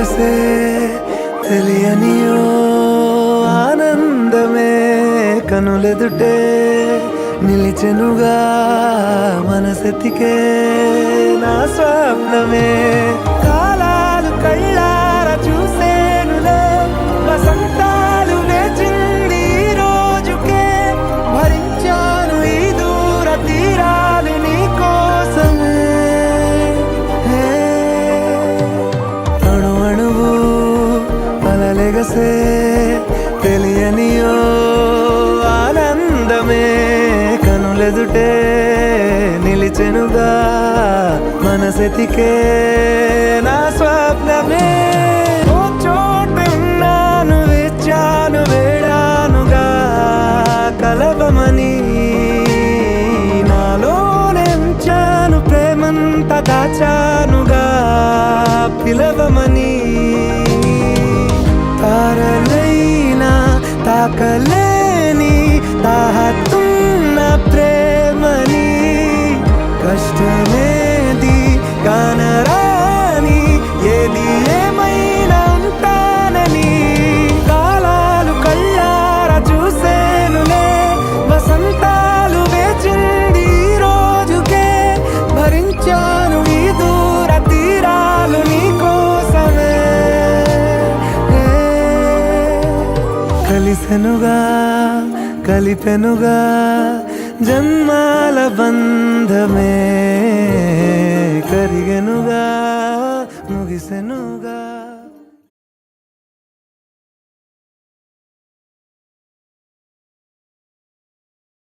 అలలెగసే తెలియనియో ఆనందమే కనులెదుటే నిలిచెనుగా మనసెతికే నా స్వప్నమే కాలాలు కళ్ళారా చూసేనులే వసంతాలు వేచింది ఈ రోజుకే భరించాను ఈ దూర తీరాలు నీ కోసమే అణు అణువు అలలెగసే తెలియనియో ఆనందమే కనులెదుటే నిలిచెనుగా మనసెతికే నా స్వప్నమే ఓ చోట ఉన్నాను వేచాను వేడానుగా కలవమని నాలోనే ఉంచాను ప్రేమంత దాచానుగా పిలవమని తారలైనా తాకలేని తాహతున్న ప్రేమని కష్టమేది కానరాని ఏది ఏమైనా ఉంటానని కాలాలు కళ్ళారా చూసేనులే వసంతాలు వేచింది ఈ రోజుకే భరించాను ఈ దూర తీరాలు నీ కోసమే కలిసెనుగా కలిపెనుగా జన్మాల బంధమే కరిగెనుగా ముగిసెనుగా